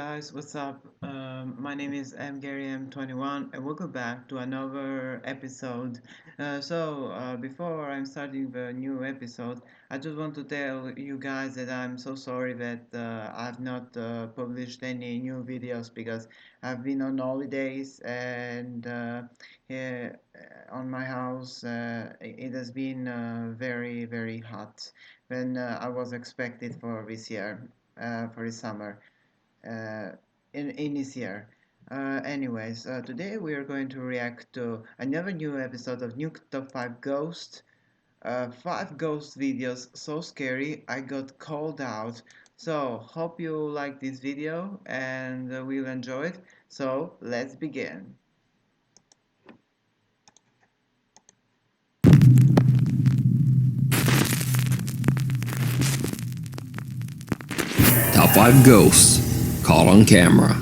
guys, what's up? My name is Gary M21 and welcome back to another episode. Before I'm starting the new episode, I just want to tell you guys that I'm so sorry that I've not published any new videos because I've been on holidays and here on my house it has been very hot than I was expected for this year, for this summer uh, in this year. Today we are going to react to another new episode of Nuke Top 5 Ghost. 5 ghost videos, so scary I got called out. So, hope you like this video and will enjoy it. So, let's begin. Top 5 Ghosts Caught on Camera.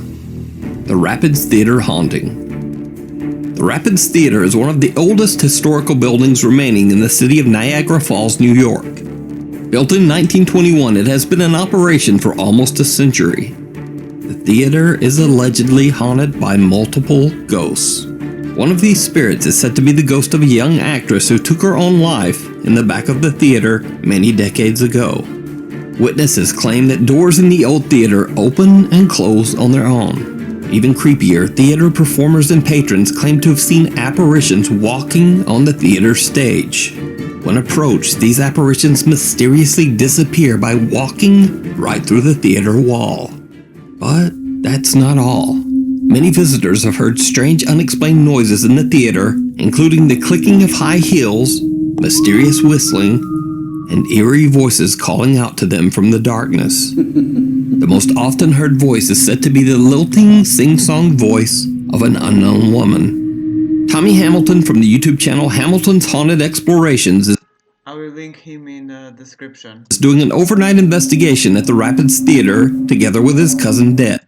The Rapids Theater Haunting. The Rapids Theater is one of the oldest historical buildings remaining in the city of Niagara Falls, New York. Built in 1921, it has been in operation for almost a century. The theater is allegedly haunted by multiple ghosts. One of these spirits is said to be the ghost of a young actress who took her own life in the back of the theater many decades ago. Witnesses claim that doors in the old theater open and close on their own. Even creepier, theater performers and patrons claim to have seen apparitions walking on the theater stage. When approached, these apparitions mysteriously disappear by walking right through the theater wall. But that's not all. Many visitors have heard strange unexplained noises in the theater, including the clicking of high heels, mysterious whistling, and eerie voices calling out to them from the darkness. The most often heard voice is said to be the lilting, sing-song voice of an unknown woman. Tommy Hamilton from the YouTube channel Hamilton's Haunted Explorations I will link him in the description. is doing an overnight investigation at the Rapids Theater together with his cousin Des.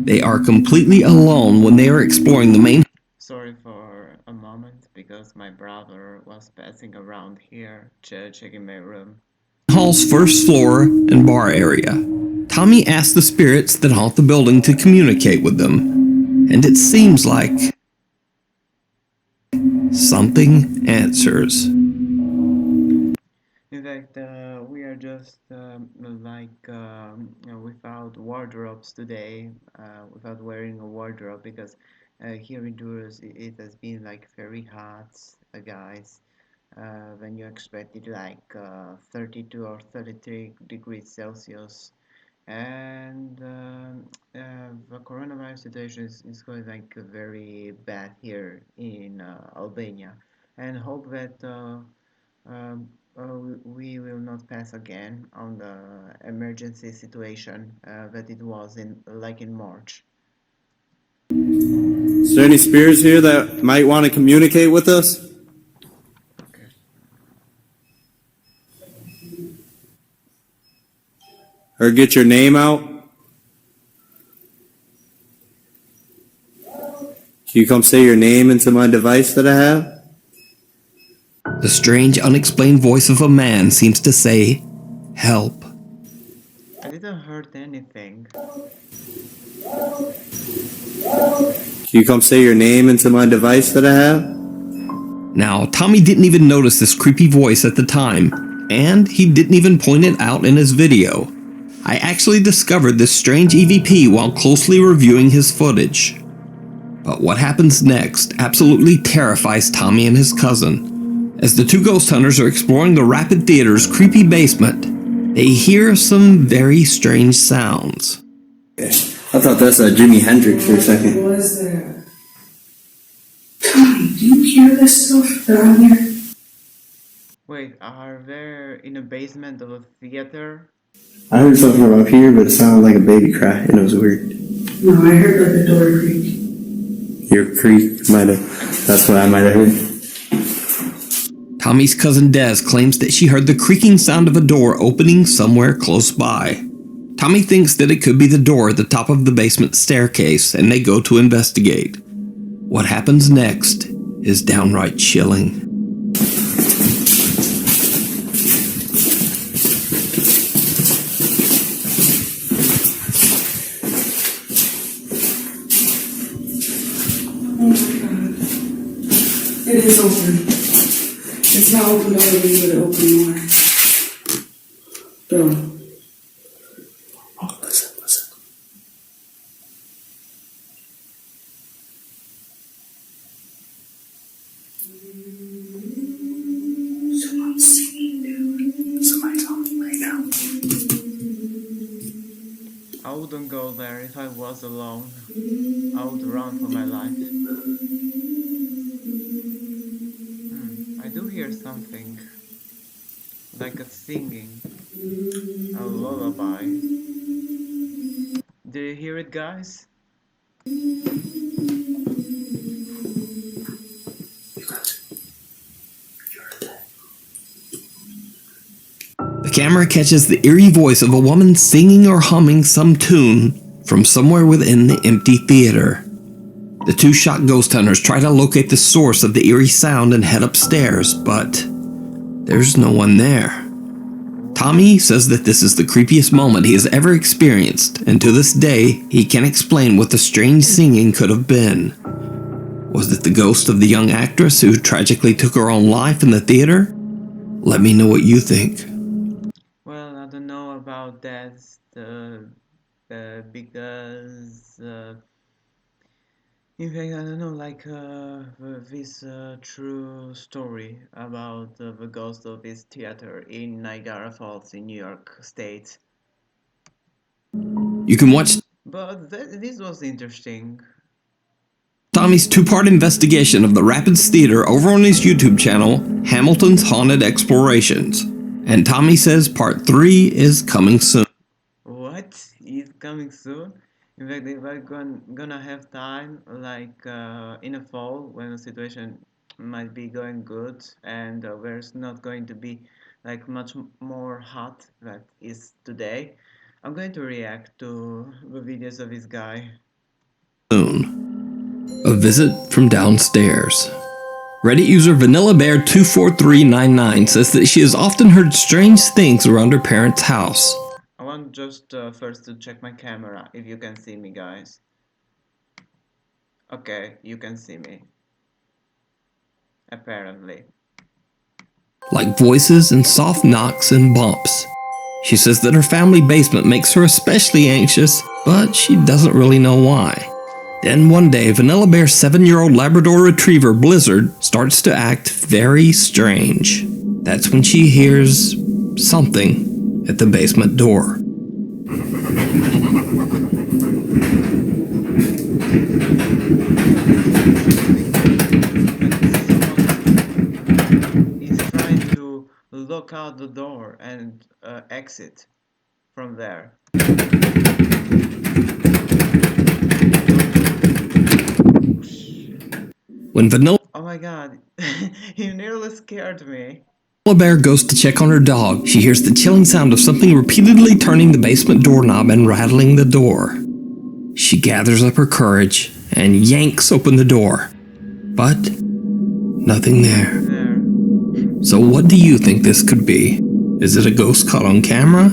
They are completely alone when they are exploring the main Sorry for a moment because my brother was passing around here, checking my room. hall's first floor and bar area. Tommy asks the spirits that haunt the building to communicate with them, and it seems like something answers. In fact, we are just without wardrobes today, without wearing a wardrobe because here in Duros it has been like very hot, guys. When you expect it like 32 or 33 degrees Celsius, and the coronavirus situation is going like very bad here in Albania, and hope that we will not pass again on the emergency situation that it was in March. Is there any spirits here that might want to communicate with us? Okay. Or get your name out? Can you come say your name into my device that I have? The strange, unexplained voice of a man seems to say, "Help." I didn't hurt anything. Can you come say your name into my device that I have? Now, Tommy didn't even notice this creepy voice at the time, and he didn't even point it out in his video. I actually discovered this strange EVP while closely reviewing his footage. But what happens next absolutely terrifies Tommy and his cousin. As the two ghost hunters are exploring the Rapid Theater's creepy basement, they hear some very strange sounds. I thought that's Jimi Hendrix for a second. What was that? Tommy, do you hear this stuff down there? Wait, are they in a basement of a theater? I heard something from up here, but it sounded like a baby cry, and it was weird. No, I heard like a door creak. Your creak might have, that's what I might have heard. Tommy's cousin Des claims that she heard the creaking sound of a door opening somewhere close by. Tommy thinks that it could be the door at the top of the basement staircase, and they go to investigate. What happens next is downright chilling. It is open. It's not open all the way, but it open more. Bro. Oh, listen. Someone's singing, dude. Somebody's talking right now. I wouldn't go there if I was alone. I would run for my life. I do hear something, like a singing, a lullaby. Do you hear it, guys? You guys, you heard that? The camera catches the eerie voice of a woman singing or humming some tune from somewhere within the empty theater. The two shock ghost hunters try to locate the source of the eerie sound and head upstairs, but there's no one there. Tommy says that this is the creepiest moment he has ever experienced, and to this day, he can't explain what the strange singing could have been. Was it the ghost of the young actress who tragically took her own life in the theater? Let me know what you think. Well, I don't know about that because in fact I don't know like this true story about the ghost of this theater in Niagara Falls in New York State. You can watch But this was interesting. Tommy's two-part investigation of the Rapids Theater over on his YouTube channel, Hamilton's Haunted Explorations. And Tommy says part 3 is coming soon. What is coming soon? In fact, if I'm gonna have time, like in the fall, when the situation might be going good and where it's not going to be like much more hot that is today, I'm going to react to the videos of this guy. A visit from downstairs. Reddit user VanillaBear24399 says that she has often heard strange things around her parents' house. I want just first to check my camera if you can see me, guys. Okay, you can see me. Apparently. Like voices and soft knocks and bumps. She says that her family basement makes her especially anxious, but she doesn't really know why. Then one day, Vanilla Bear's 7-year-old Labrador Retriever, Blizzard, starts to act very strange. That's when she hears something at the basement door. He's trying to look out the door and exit from there. When Vanilla Oh my god, he nearly scared me. Bear goes to check on her dog, she hears the chilling sound of something repeatedly turning the basement doorknob and rattling the door. She gathers up her courage and yanks open the door. But nothing there. So what do you think this could be? Is it a ghost caught on camera?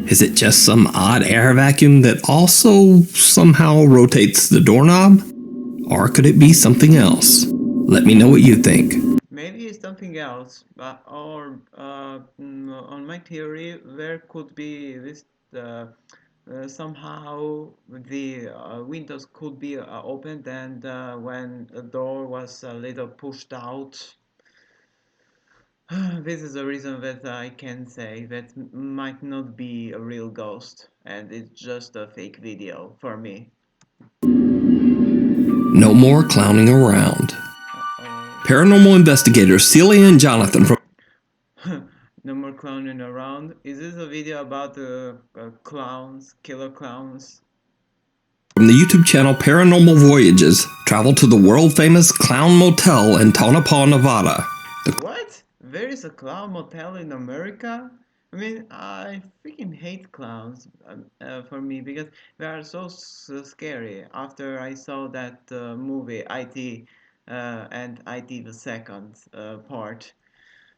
Is it just some odd air vacuum that also somehow rotates the doorknob? Or could it be something else? Let me know what you think. Maybe it's something else, but on my theory, there could be this somehow the windows could be opened, and when a door was a little pushed out. This is a reason that I can say that might not be a real ghost, and it's just a fake video for me. No more clowning around. Uh-oh. Paranormal investigators Celia and Jonathan from No more clowning around. Is this a video about the clowns, killer clowns? the YouTube channel Paranormal Voyages travel to the world-famous Clown Motel in Tonopah, Nevada. What? There is a clown motel in America? I mean, I freaking hate clowns for me because they are so scary. After I saw that movie, IT and IT the second part,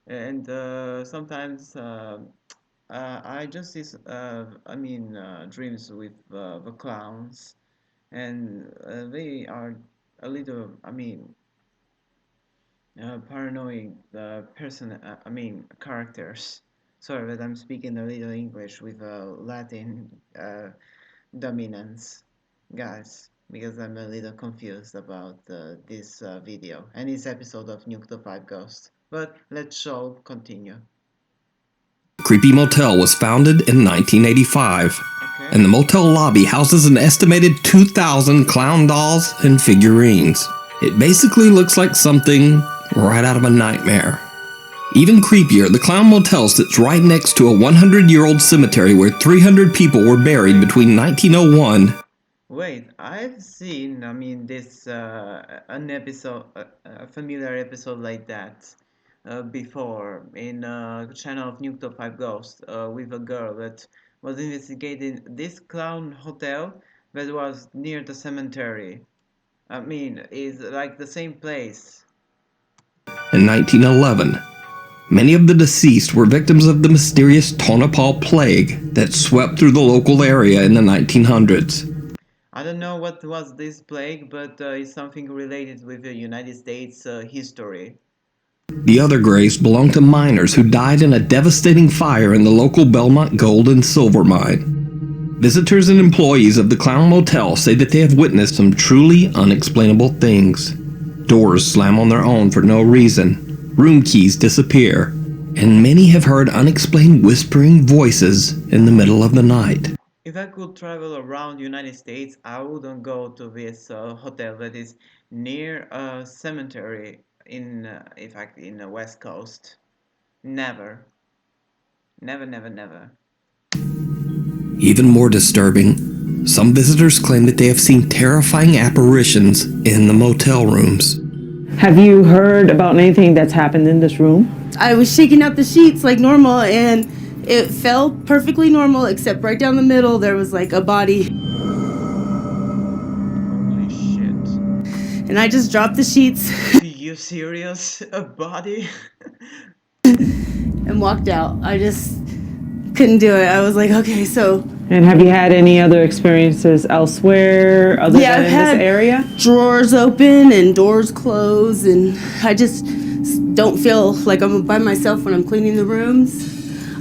and sometimes I just see, dreams with the clowns, and they are a little, I mean, paranoid person. I mean characters. Sorry, but I'm speaking a little English with a Latin dominance, guys, because I'm a little confused about this video and this episode of Nuke the Five Ghosts. But let's show continue. Creepy Motel was founded in 1985, Okay. and the motel lobby houses an estimated 2,000 clown dolls and figurines. It basically looks like something right out of a nightmare. Even creepier, the Clown Motel sits right next to a 100-year-old cemetery where 300 people were buried between 1901. Wait, I've seen, I mean, this an episode, a familiar episode like that before in a channel of Nuke the Five Ghosts with a girl that was investigating this clown hotel that was near the cemetery. I mean, is like the same place. In 1911, many of the deceased were victims of the mysterious Tonopah plague that swept through the local area in the 1900s. I don't know what was this plague, but it's something related with the United States history. The other graves belonged to miners who died in a devastating fire in the local Belmont gold and silver mine. Visitors and employees of the Clown Motel say that they have witnessed some truly unexplainable things. Doors slam on their own for no reason, room keys disappear, and many have heard unexplained whispering voices in the middle of the night. If I could travel around United States, I wouldn't go to this hotel that is near a cemetery in fact, in the West Coast. Never. Never, never, never. Even more disturbing, some visitors claim that they have seen terrifying apparitions in the motel rooms. Have you heard about anything that's happened in this room? I was shaking out the sheets like normal, and it felt perfectly normal, except right down the middle there was like a body. Holy shit. And I just dropped the sheets Are you serious? A body? and walked out. I just couldn't do it. I was like, okay, so And have you had any other experiences elsewhere other Yeah, than I've in had- this area? drawers open and doors closed, and I just don't feel like I'm by myself when I'm cleaning the rooms.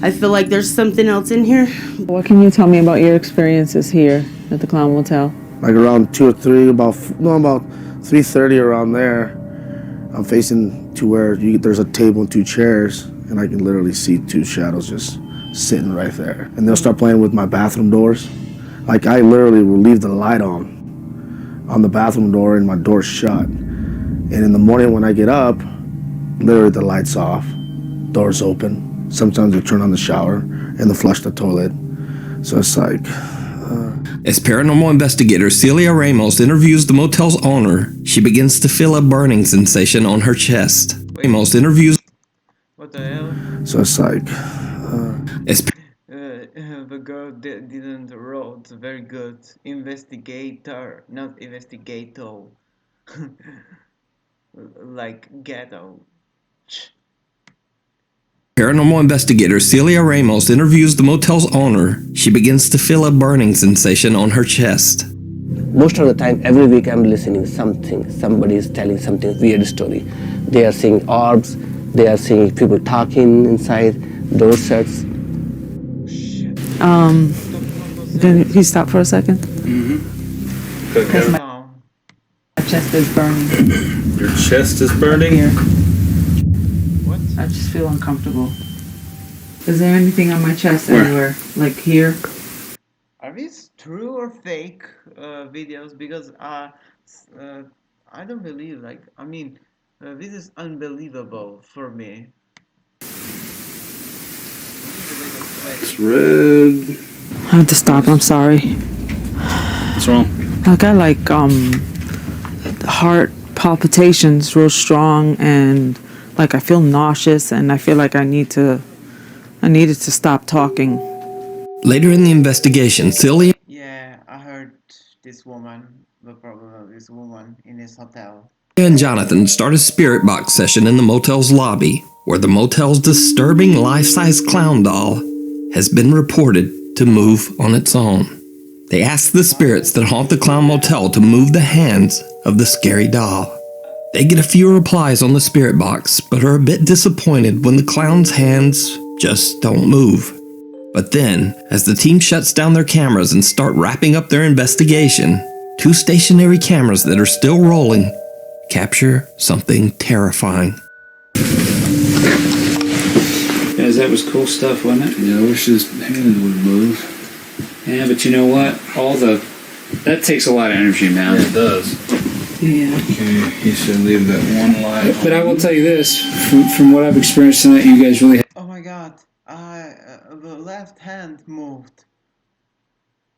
I feel like there's something else in here. What can you tell me about your experiences here at the Clown Motel? Like around 2 or 3, about 3:30 around there. I'm facing to where there's a table and 2 chairs, and I can literally see 2 shadows just sitting right there. And they'll start playing with my bathroom doors. Like I literally will leave the light on the bathroom door, and my door's shut. And in the morning when I get up, literally the light's off, door's open. Sometimes they turn on the shower and they flush the toilet. So it's like... As paranormal investigator Celia Ramos interviews the motel's owner, she begins to feel a burning sensation on her chest. Ramos interviews What the hell? So it's like... as The girl didn't wrote very good. Investigator, not investigator. Like ghetto. paranormal investigator Celia Ramos interviews the motel's owner, she begins to feel a burning sensation on her chest. Most of the time, every week I'm listening something. Somebody is telling something weird story. They are seeing orbs. They are seeing people talking inside. Door shuts. Shit. Can you stop for a second? Okay. No. My chest is burning Your chest is burning? here. What? I just feel uncomfortable. Is there anything on my chest Where? anywhere? Like here? Are these true or fake videos? Because I don't believe. Like, I mean, this is unbelievable for me. It's red. I have to stop, I'm sorry. What's wrong? I got like heart palpitations real strong, and like I feel nauseous, and I feel like I needed to stop talking. Later in the investigation, Celia Yeah, I heard this woman, the problem of this woman in this hotel. and Jonathan start a spirit box session in the motel's lobby, where the motel's disturbing life-size clown doll has been reported to move on its own. They ask the spirits that haunt the Clown Motel to move the hands of the scary doll. They get a few replies on the spirit box, but are a bit disappointed when the clown's hands just don't move. But then, as the team shuts down their cameras and start wrapping up their investigation, 2 stationary cameras that are still rolling capture something terrifying. Guys, that was cool stuff, wasn't it? Yeah, I wish his hand would move. Yeah, but you know what? That takes a lot of energy, man. Yeah, it does. Yeah. Okay, he should leave that one light. But I will tell you this, from what I've experienced tonight, you guys really Oh my god, the left hand moved.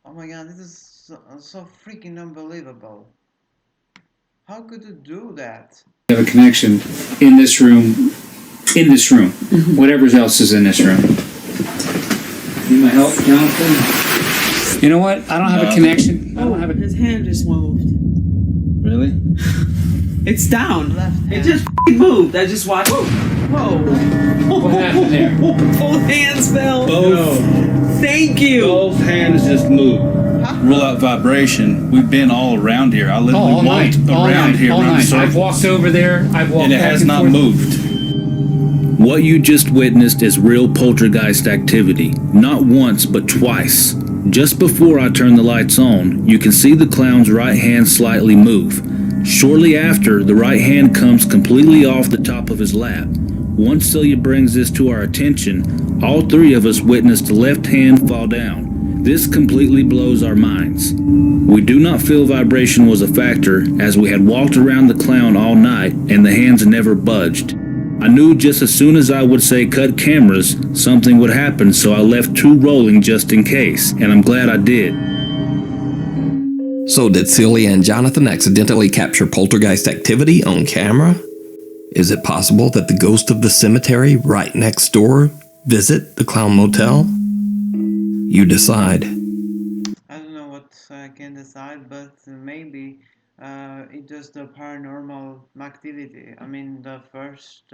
Oh my god, this is so freaking unbelievable. How could you do that? have a connection in this room, whatever else is in this room. Need my help, Jonathan? You know what? I don't have a connection. I don't have a... His hand just moved. Really? It's down. Left It hand. just moved. I just watched. Whoa. What happened there? Both hands fell. Both, Thank you. both hands just moved. Rule out vibration. We've been all around here. I literally all night. walked All around night. here, All around night. circles, I've walked over there. I've walked and it back has and not forth. moved. What you just witnessed is real poltergeist activity, not once but twice. Just before I turn the lights on, you can see the clown's right hand slightly move. Shortly after, the right hand comes completely off the top of his lap. Once Celia brings this to our attention, all 3 of us witnessed the left hand fall down. This completely blows our minds. We do not feel vibration was a factor, as we had walked around the clown all night and the hands never budged. I knew just as soon as I would say cut cameras, something would happen, so I left 2 rolling just in case, and I'm glad I did. So did Celia and Jonathan accidentally capture poltergeist activity on camera? Is it possible that the ghost of the cemetery right next door visit the Clown Motel? You decide. I don't know what I can decide, but maybe it's just the paranormal activity. I mean, the first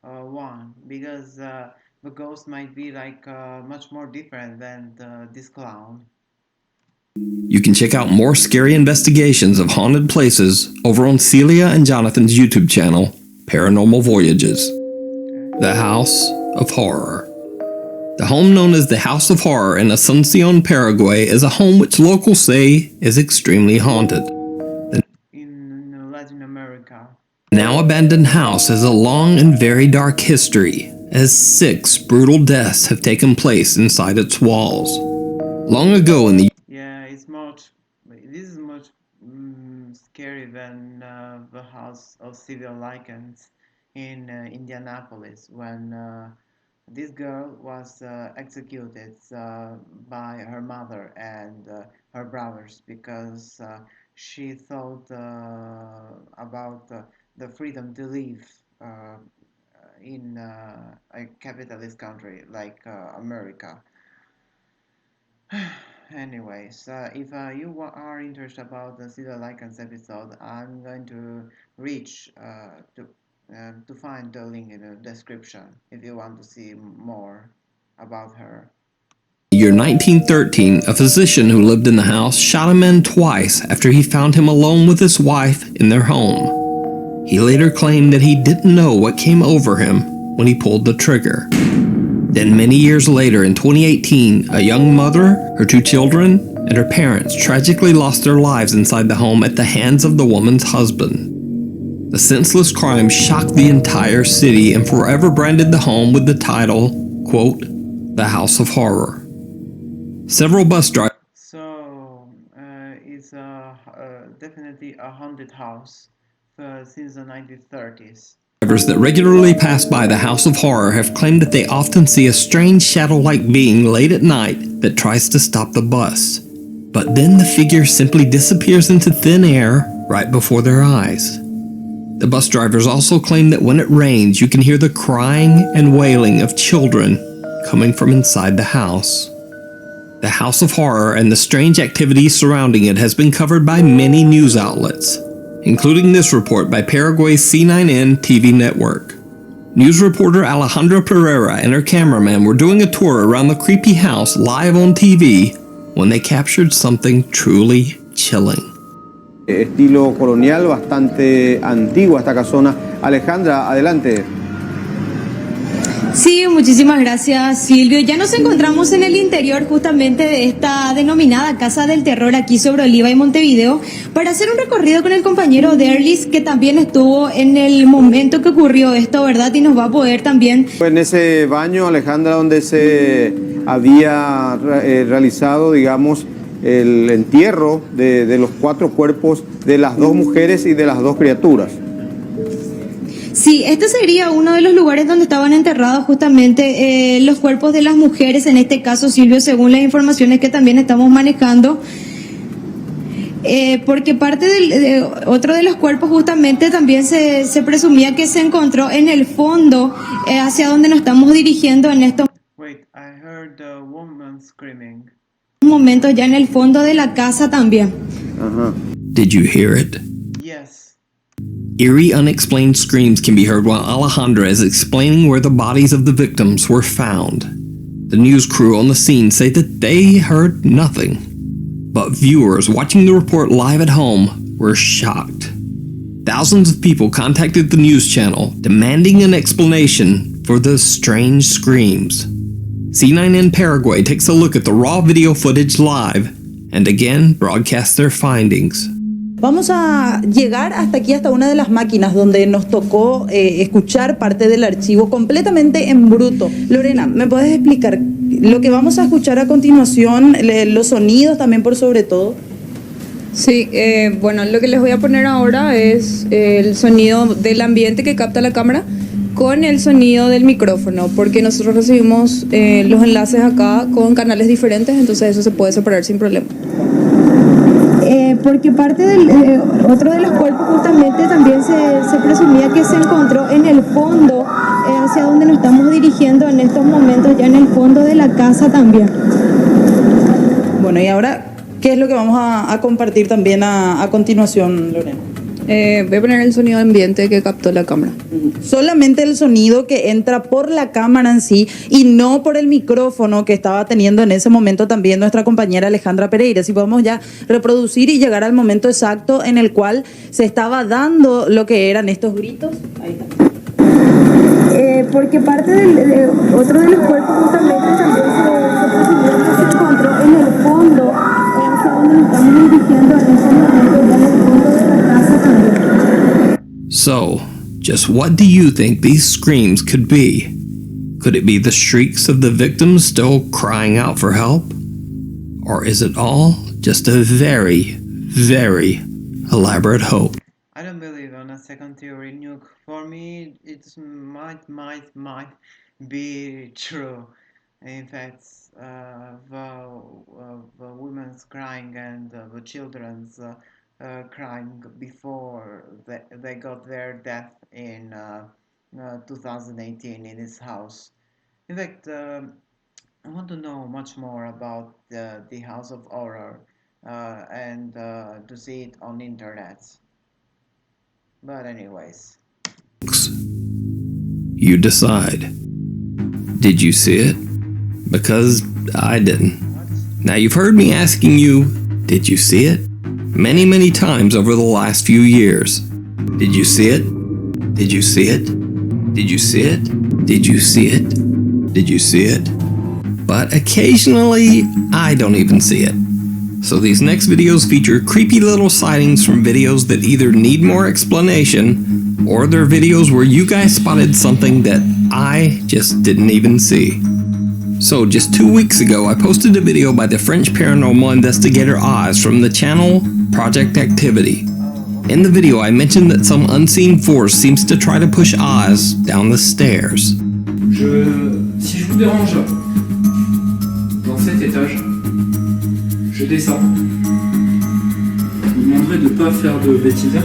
one, because the ghost might be like much more different than this clown. You can check out more scary investigations of haunted places over on Celia and Jonathan's YouTube channel, Paranormal Voyages. The House of Horror. The home known as the House of Horror in Asuncion, Paraguay is a home which locals say is extremely haunted. In Latin America. The now abandoned house has a long and very dark history, as 6 brutal deaths have taken place inside its walls. Long ago in the This is much scary than the House of Civil Lichens in Indianapolis, when this girl was executed by her mother and her brothers because she thought about the freedom to live in a capitalist country like America. Anyways, if you are interested about the Cedar Lichens episode, I'm going to reach to find the link in the description if you want to see more about her. year 1913, a physician who lived in the house shot a man twice after he found him alone with his wife in their home. He later claimed that he didn't know what came over him when he pulled the trigger. Then many years later, in 2018, a young mother, her 2 children, and her parents tragically lost their lives inside the home at the hands of the woman's husband. The senseless crime shocked the entire city and forever branded the home with the title, quote, The House of Horror. Several bus drivers It's definitely a haunted house since the 1930s. that regularly pass by the House of Horror have claimed that they often see a strange shadow-like being late at night that tries to stop the bus. But then the figure simply disappears into thin air right before their eyes. The bus drivers also claim that when it rains, you can hear the crying and wailing of children coming from inside the house. The House of Horror and the strange activities surrounding it has been covered by many news outlets, including this report by Paraguay's C9N TV network. News reporter Alejandra Pereira and her cameraman were doing a tour around the creepy house live on TV when they captured something truly chilling. Estilo colonial, bastante antigua esta casona. Alejandra, adelante. Sí, muchísimas gracias, Silvio. Ya nos encontramos en el interior justamente de esta denominada Casa del Terror aquí sobre Oliva y Montevideo para hacer un recorrido con el compañero Derlis, que también estuvo en el momento que ocurrió esto, ¿verdad? Y nos va a poder también... En ese baño, Alejandra, donde se había realizado, digamos, el entierro de los 4 cuerpos de las 2 mujeres y de las 2 criaturas. Sí, este sería uno de los lugares donde estaban enterrados justamente los cuerpos de las mujeres, en este caso, Silvio, según las informaciones que también estamos manejando. Porque parte otro de los cuerpos justamente también se presumía que se encontró en el fondo, hacia donde nos estamos dirigiendo en estos momentos, ya en el fondo de la casa también. Did you hear it? Yes. Eerie, unexplained screams can be heard while Alejandra is explaining where the bodies of the victims were found. The news crew on the scene say that they heard nothing. But viewers watching the report live at home were shocked. Thousands of people contacted the news channel, demanding an explanation for the strange screams. C9N Paraguay takes a look at the raw video footage live, and again broadcasts their findings. Vamos a llegar hasta aquí, hasta una de las máquinas donde nos tocó escuchar parte del archivo completamente en bruto. Lorena, ¿me puedes explicar lo que vamos a escuchar a continuación, los sonidos también por sobre todo? Sí, bueno, lo que les voy a poner ahora es el sonido del ambiente que capta la cámara con el sonido del micrófono, porque nosotros recibimos los enlaces acá con canales diferentes, entonces eso se puede separar sin problema. Porque parte otro de los cuerpos justamente también se presumía que se encontró en el fondo, hacia donde nos estamos dirigiendo en estos momentos, ya en el fondo de la casa también. Bueno, y ahora, ¿qué es lo que vamos a compartir también a continuación, Lorena? Voy a poner el sonido ambiente que captó la cámara. Solamente el sonido que entra por la cámara en sí y no por el micrófono que estaba teniendo en ese momento también nuestra compañera Alejandra Pereira. Si podemos ya reproducir y llegar al momento exacto en el cual se estaba dando lo que eran estos gritos. Ahí está. Porque parte otro de los cuerpos justamente también se presumía que se encontró en el fondo, hacia donde nos estamos dirigiendo en ese momento, ya en el fondo de la casa también. So, just what do you think these screams could be? Could it be the shrieks of the victims still crying out for help? Or is it all just a very, very elaborate hoax? I don't believe on a second theory, Nuke. For me, it might be true. In fact, the women's crying and the children's crying before they got their death in 2018 in his house. In fact, I want to know much more about the House of Horror and to see it on internet. But anyways. You decide. Did you see it? Because I didn't. Now you've heard me asking you, did you see it? Many, many times over the last few years. Did you see it? Did you see it? Did you see it? Did you see it? Did you see it? But occasionally, I don't even see it. So these next videos feature creepy little sightings from videos that either need more explanation, or they're videos where you guys spotted something that I just didn't even see. So just 2 weeks ago, I posted a video by the French paranormal investigator Oz from the channel Project Activity. In the video, I mentioned that some unseen force seems to try to push Oz down the stairs. Si je vous dérange dans cet étage, je descends. Je vous demanderai de ne pas faire de bêtises.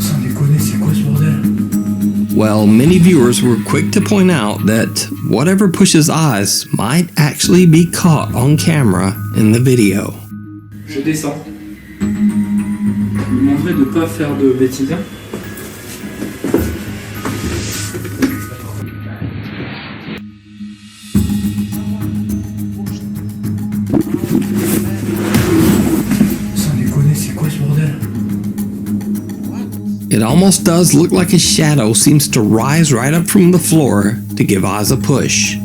Sans déconner, c'est quoi ce bordel? Well, many viewers were quick to point out that whatever pushes Oz might actually be caught on camera in the video. Je descends. Je vous demanderai de ne pas faire de bêtises. It almost does look like a shadow seems to rise right up from the floor to give Oz a push.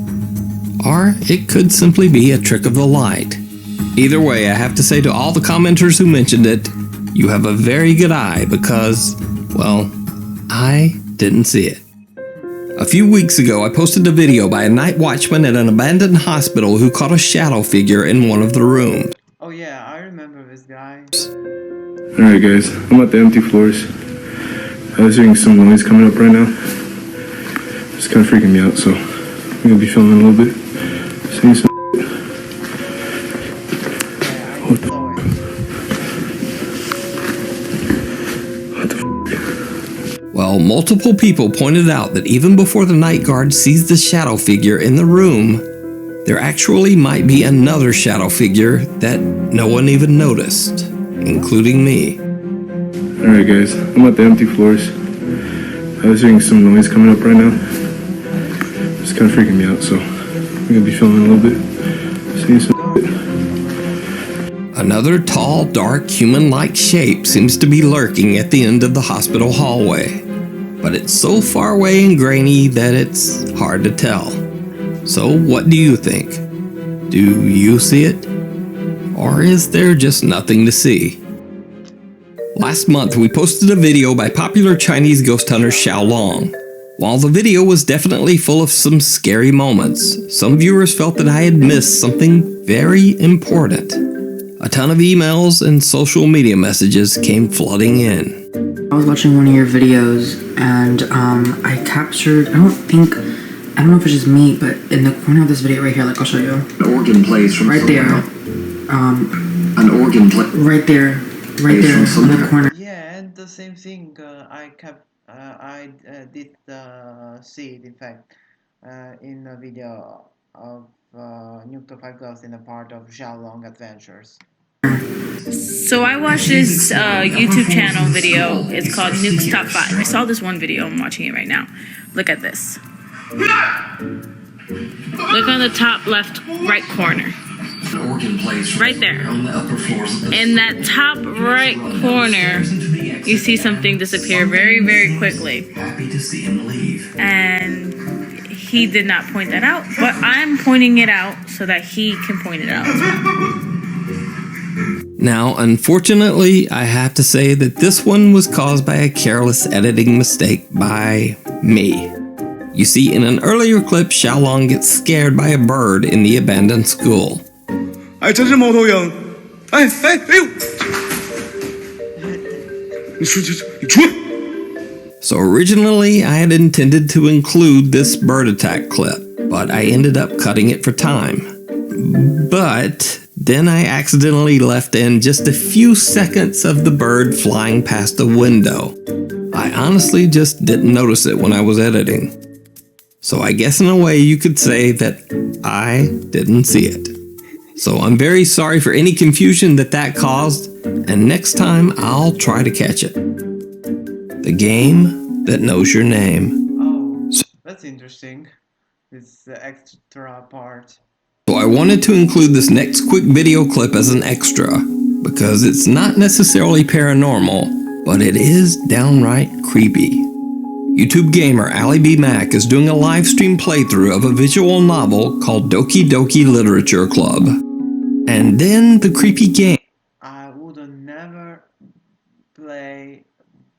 Or it could simply be a trick of the light. Either way, I have to say to all the commenters who mentioned it, you have a very good eye because, well, I didn't see it. A few weeks ago, I posted a video by a night watchman at an abandoned hospital who caught a shadow figure in one of the rooms. Oh yeah, I remember this guy. Alright guys, I'm at the empty floors. I was hearing some noise coming up right now. It's kind of freaking me out, so I'm gonna be filming a little bit. Seeing some Well, multiple people pointed out that even before the night guard sees the shadow figure in the room, there actually might be another shadow figure that no one even noticed, including me. Alright guys, I'm at the empty floors. I was hearing some noise coming up right now. It's kind of freaking me out, so I'm gonna be filming a little bit. Seeing some Another tall, dark, human-like shape seems to be lurking at the end of the hospital hallway, but it's so far away and grainy that it's hard to tell. So what do you think? Do you see it? Or is there just nothing to see? Last month, we posted a video by popular Chinese ghost hunter Xiaolong. While the video was definitely full of some scary moments, some viewers felt that I had missed something very important. A ton of emails and social media messages came flooding in. I was watching one of your videos and I captured, I don't know if it's just me, but in the corner of this video right here, like I'll show you. An organ plays from right there. An organ play. Right there in the corner. Yeah, and the same thing I did see it, in fact, in a video of Nuke 5 Ghost in a part of Xiaolong Adventures. So I watched this YouTube channel video. It's called Nuke's Top 5. I saw this one video. I'm watching it right now. Look at this. Look on the top left right corner. Right there. In that top right corner, you see something disappear very, very quickly. And he did not point that out, but I'm pointing it out so that he can point it out as well. Now, unfortunately, I have to say that this one was caused by a careless editing mistake by me. You see, in an earlier clip, Xiaolong gets scared by a bird in the abandoned school. 哎，这是猫头鹰！哎呦！你出去，你出！ So originally, I had intended to include this bird attack clip, but I ended up cutting it for time. But then I accidentally left in just a few seconds of the bird flying past the window. I honestly just didn't notice it when I was editing. So I guess in a way you could say that I didn't see it. So I'm very sorry for any confusion that caused, and next time I'll try to catch it. The game that knows your name. Oh, that's interesting. This extra part. So I wanted to include this next quick video clip as an extra, because it's not necessarily paranormal, but it is downright creepy. YouTube gamer Ali B. Mac is doing a live stream playthrough of a visual novel called Doki Doki Literature Club. And then the creepy game. I would never play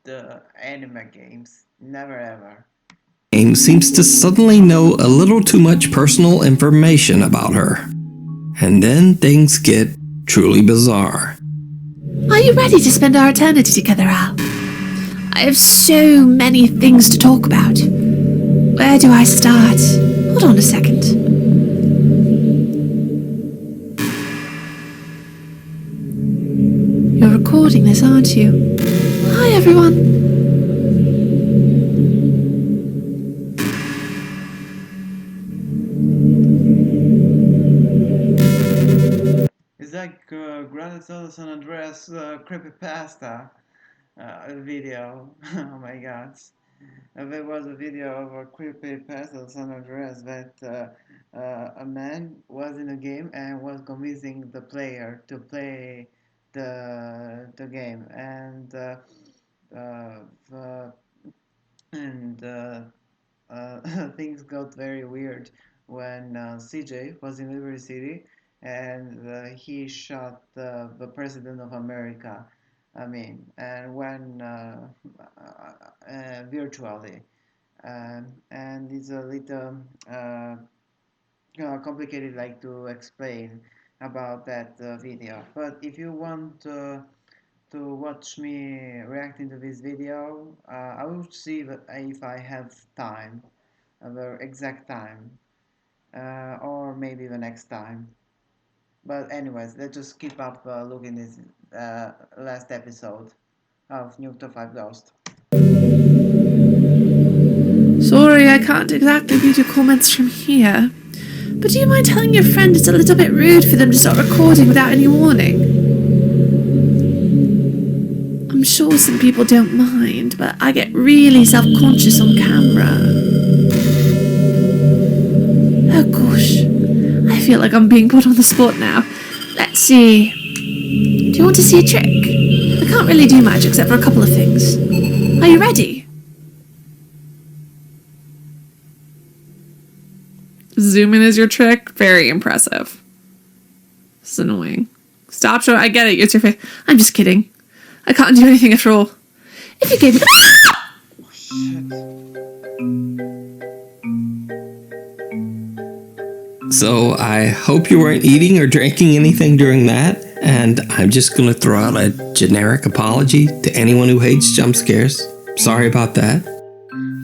the anime games. Never ever. Game seems to suddenly know a little too much personal information about her. And then things get truly bizarre. Are you ready to spend our eternity together, Al? I have so many things to talk about. Where do I start? Hold on a second. You're recording this, aren't you? Hi, everyone. It's like GTA San Andreas Creepypasta video. Oh my god. There was a video of a Creepypasta San Andreas that a man was in a game and was convincing the player to play the game, and the, and things got very weird when CJ was in Liberty City and he shot the president of America. I mean, and when virtually, and it's a little complicated, like to explain about that video. But if you want to watch me reacting to this video, I will see if I have time, the exact time, or maybe the next time. But anyways, let's just keep up looking this last episode of Nuke to 5 Ghost. Sorry, I can't exactly read your comments from here. But do you mind telling your friend it's a little bit rude for them to start recording without any warning? I'm sure some people don't mind, but I get really self-conscious on camera. Oh gosh, I feel like I'm being put on the spot now. Let's see. Do you want to see a trick? I can't really do much except for a couple of things. Are you ready? Zoom in is your trick? Very impressive. This is annoying. Stop showing. I get it. It's your face. I'm just kidding. I can't do anything at all. If you gave me... So I hope you weren't eating or drinking anything during that, and I'm just gonna throw out a generic apology to anyone who hates jump scares. Sorry about that.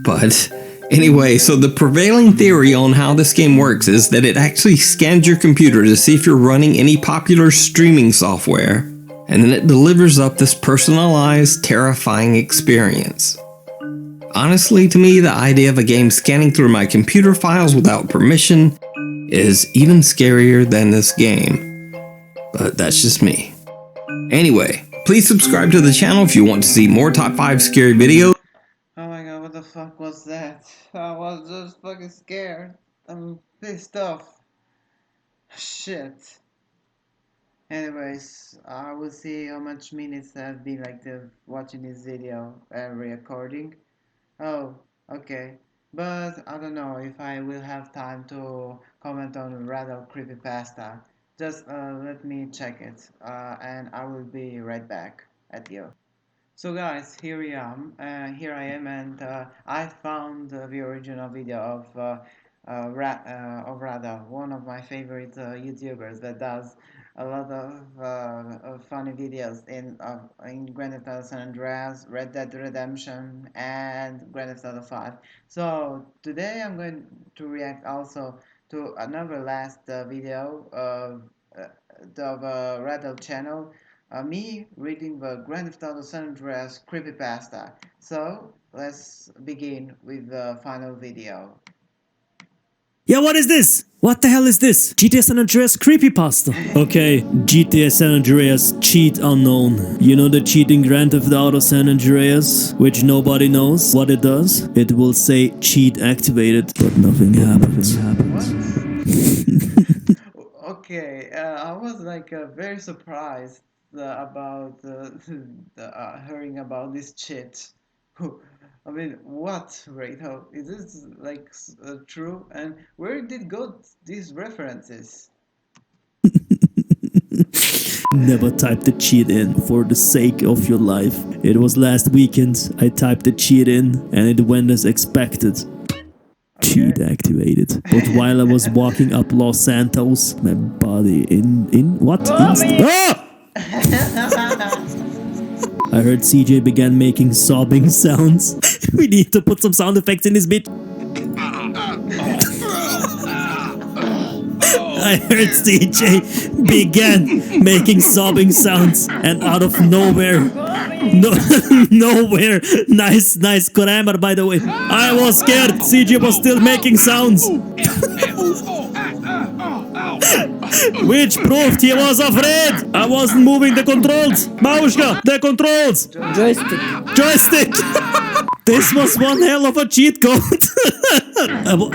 But anyway, so the prevailing theory on how this game works is that it actually scans your computer to see if you're running any popular streaming software, and then it delivers up this personalized, terrifying experience. Honestly, to me, the idea of a game scanning through my computer files without permission is even scarier than this game. But that's just me. Anyway, please subscribe to the channel if you want to see more top 5 scary videos. Oh my god, what the fuck was that? I was just fucking scared. I'm pissed off. Shit. Anyways, I will see how much minutes I've been watching this video and recording. Oh, okay. But I don't know if I will have time to comment on Rattle Creepypasta. Just let me check it, and I will be right back at you. So guys, here I am, and I found the original video of Rada, one of my favorite YouTubers that does a lot of funny videos in Grand Theft Auto San Andreas, Red Dead Redemption, and Grand Theft Auto 5. So today I'm going to react also to another last video of Rada channel. Me reading the Grand Theft Auto San Andreas Creepypasta. So let's begin with the final video. Yeah, what is this? What the hell is this? GTA San Andreas Creepypasta. Okay, GTA San Andreas cheat unknown. You know the cheat in Grand Theft Auto San Andreas, which nobody knows what it does? It will say cheat activated, but nothing happens. Okay, I was very surprised about hearing about this cheat. I mean, what, Rachel? Is this true? And where did go these references? Never type the cheat in for the sake of your life. It was last weekend, I typed the cheat in and it went as expected. Cheat activated. But while I was walking up Los Santos, my body in what? I heard CJ began making sobbing sounds. We need to put some sound effects in this bit. I heard CJ began making sobbing sounds, and out of nowhere, nowhere, nice grammar by the way. I was scared. CJ was still making sounds. Which proved he was afraid. I wasn't moving the controls. Maushka, the controls. Joystick. This was one hell of a cheat code.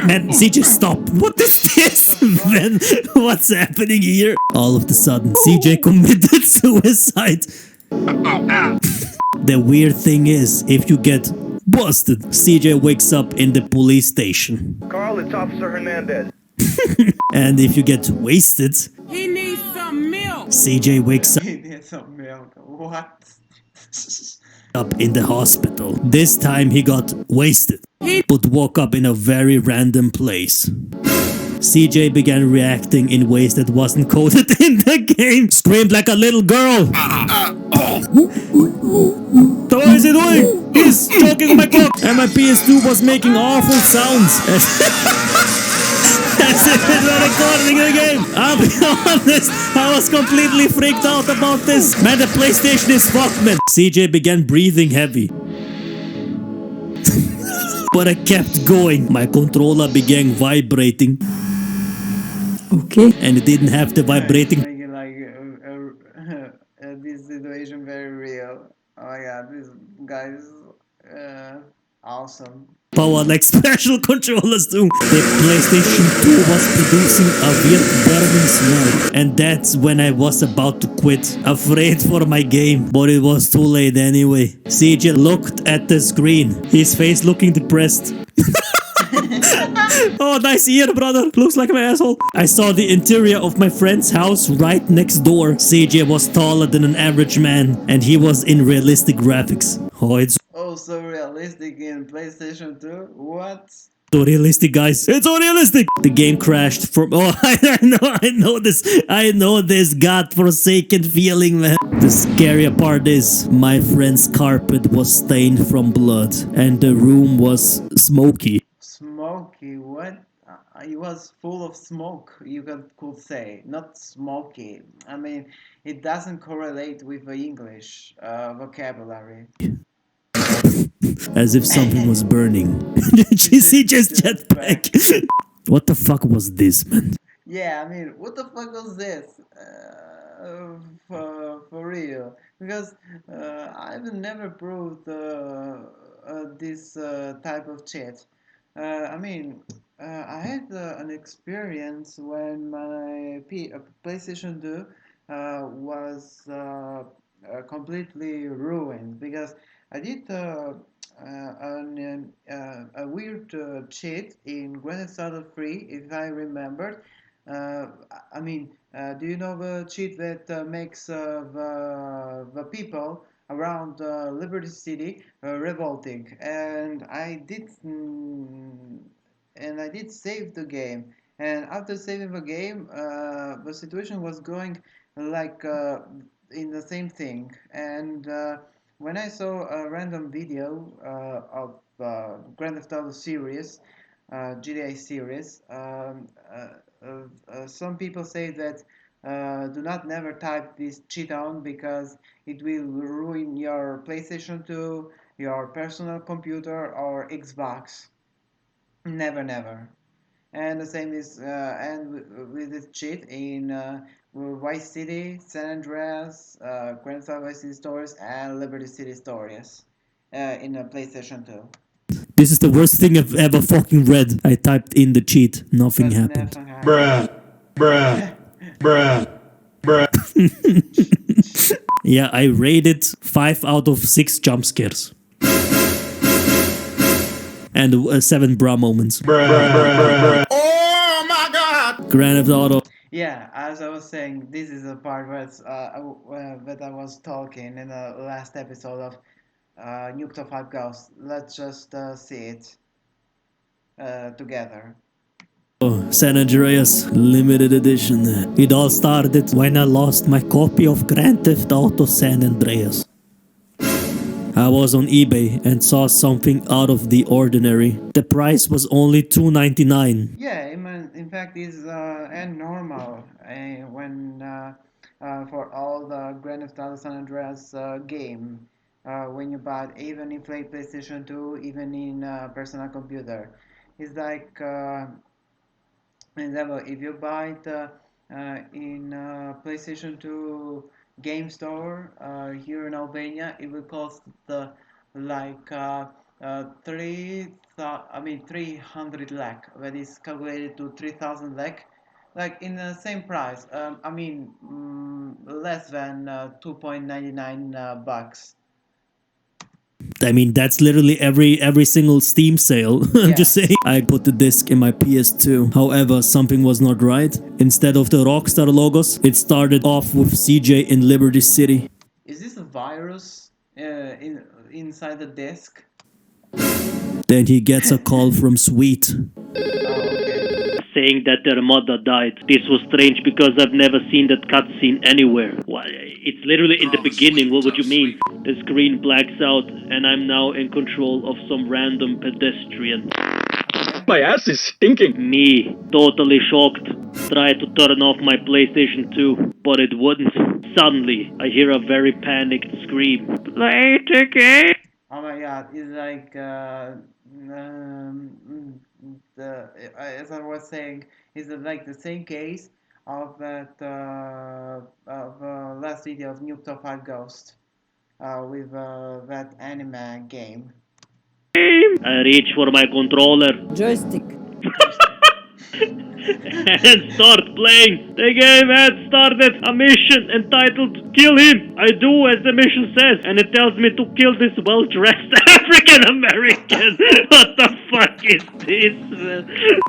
Man, CJ, stop. What is this? Man, what's happening here? All of a sudden, CJ committed suicide. The weird thing is, if you get busted, CJ wakes up in the police station. Carl, it's Officer Hernandez. And if you get wasted, He needs some milk. CJ wakes He needs some milk. What? up in the hospital. This time he got wasted, but woke up in a very random place. CJ began reacting in ways that wasn't coded in the game. Screamed like a little girl. So what is he doing? He's choking my cock. And my PS2 was making awful sounds. As if it were recording the game. I'll be honest, I was completely freaked out about this. Man, the PlayStation is fucked, man. CJ began breathing heavy. But I kept going. My controller began vibrating. Okay. And it didn't have the vibrating Making like this situation very real. Oh my god, this guy is awesome. power like special controllers do. The PlayStation 2 was producing a weird burning smell. And that's when I was about to quit, afraid for my game. But it was too late anyway. CJ looked at the screen, his face looking depressed. Oh, nice ear, brother. Looks like my asshole. I saw the interior of my friend's house right next door. CJ was taller than an average man, and he was in realistic graphics. Oh, it's Oh, so realistic in PlayStation 2? What? so realistic, guys. It's so realistic. The game crashed from. Oh, I know this godforsaken feeling, man. The scarier part is my friend's carpet was stained from blood, and the room was smoky. Smoky, what? It was full of smoke, you could say, not smoky. I mean, it doesn't correlate with the English vocabulary. As if something was burning. Did you see just jetpack? What the fuck was this, man? Yeah, I mean, what the fuck was this? For real. Because I've never proved this type of chat. I mean, I had an experience when my PlayStation 2 was completely ruined because I did a weird cheat in Grand Theft Auto 3, if I remembered. I mean, do you know the cheat that makes the people around Liberty City revolting? And I did save the game. And after saving the game, the situation was going like in the same thing. And when I saw a random video of Grand Theft Auto series, GTA series, some people say that do not never type this cheat on because it will ruin your PlayStation 2, your personal computer, or Xbox. Never, never. And the same is with this cheat in Vice City, San Andreas, Grand Theft Vice City stores, and Liberty City stores in PlayStation 2. This is the worst thing I've ever fucking read. I typed in the cheat. Nothing happened. Bruh. Bruh. Bruh. Bruh. Yeah, I rated 5 out of 6 jump scares. And 7 bra moments. Bruh. Oh my god! Grand Theft Auto. Yeah, as I was saying, this is a part that I was talking in the last episode of Nuke Top 5 Ghosts. Let's just see it together. Oh, San Andreas limited edition. It all started when I lost my copy of Grand Theft Auto San Andreas. I was on eBay and saw something out of the ordinary. The price was only $2.99. Yeah, in fact, it's and normal when for all the Grand Theft Auto San Andreas game when you buy it, even in PlayStation 2, even in personal computer. It's like example, if you buy it in PlayStation 2 game store here in Albania, it will cost like 300 lakh. That is calculated to 3,000 lakh. Like in the same price. I mean, less than 2.99 bucks. I mean, that's literally every single Steam sale. I'm just saying. I put the disc in my PS2. However, something was not right. Instead of the Rockstar logos, it started off with CJ in Liberty City. Is this a virus inside the disk? Then he gets a call from Sweet. Saying that their mother died. This was strange because I've never seen that cutscene anywhere. Well, it's literally in the beginning. What would you mean? The screen blacks out and I'm now in control of some random pedestrian. My ass is stinking. Me, totally shocked. Tried to turn off my PlayStation 2, but it wouldn't. Suddenly, I hear a very panicked scream. Play ticket! Oh my god, it's like as I was saying, is it like the same case of that last video of Nuke Top 5 Ghost with that anime game. I reach for my controller. Joystick. And start playing. The game had started a mission entitled Kill Him. I do as the mission says, and it tells me to kill this well-dressed African American. What the fuck is this?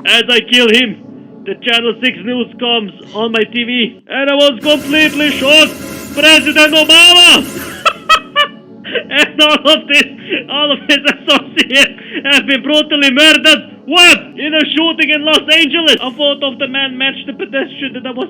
As I kill him, the Channel 6 news comes on my TV, and I was completely shocked. President Obama! And all of his associates have been brutally murdered. What? In a shooting in Los Angeles. A photo of the man matched the pedestrian that I was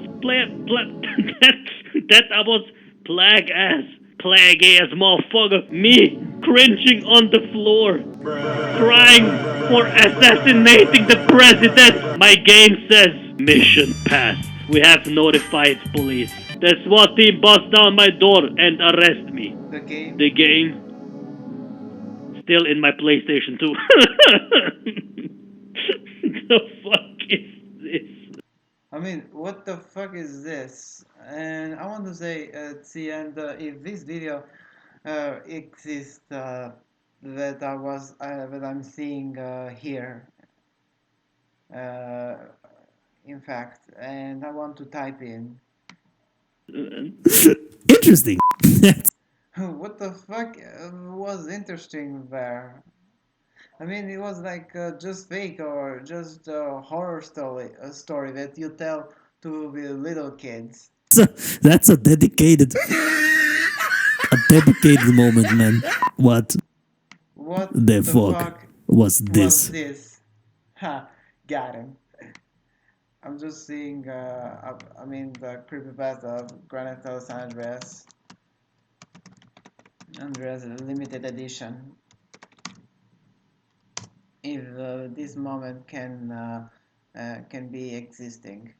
that I was plague as motherfucker. Me cringing on the floor, crying for assassinating the president. My game says mission passed. We have notified police. The SWAT team bust down my door and arrest me. The game? Still in my PlayStation 2. The fuck is this? I mean, what the fuck is this? And I want to say, see, and if this video exists, that that I'm seeing here, in fact, and I want to type in. Interesting. What the fuck was interesting there? I mean, it was like just fake or just a horror story that you tell to the little kids. That's a dedicated moment, man. What the fuck was this? Ha, got him. I'm just seeing, I mean, the creepypasta of Grand Theft San Andreas limited edition. If this moment can be existing.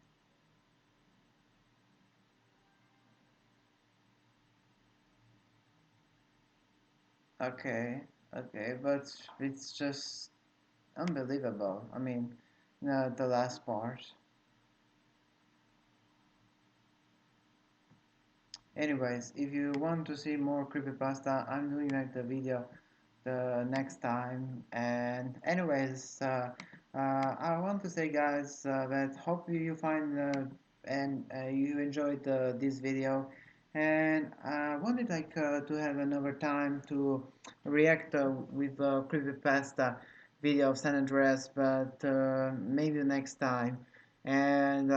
Okay, but it's just unbelievable. I mean, the last part. Anyways, if you want to see more creepypasta, I'm doing like the video the next time. And anyways, I want to say, guys, that hope you find and you enjoyed this video. And I wanted like to have another time to react with the creepypasta video of San Andreas, but maybe next time. And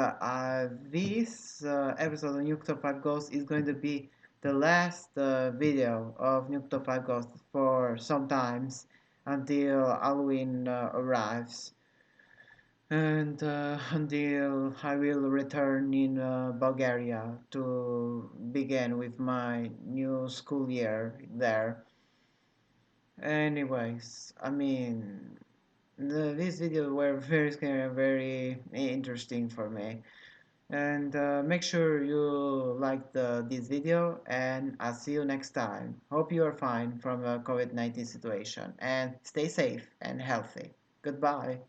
this episode of Nuke Top 5 Ghosts is going to be the last video of Nuke Top 5 Ghosts for some times until Halloween arrives. And until I will return in Bulgaria to begin with my new school year there. Anyways, I mean, these videos were very scary and very interesting for me. And make sure you like this video, and I'll see you next time. Hope you are fine from the COVID-19 situation, and stay safe and healthy. Goodbye.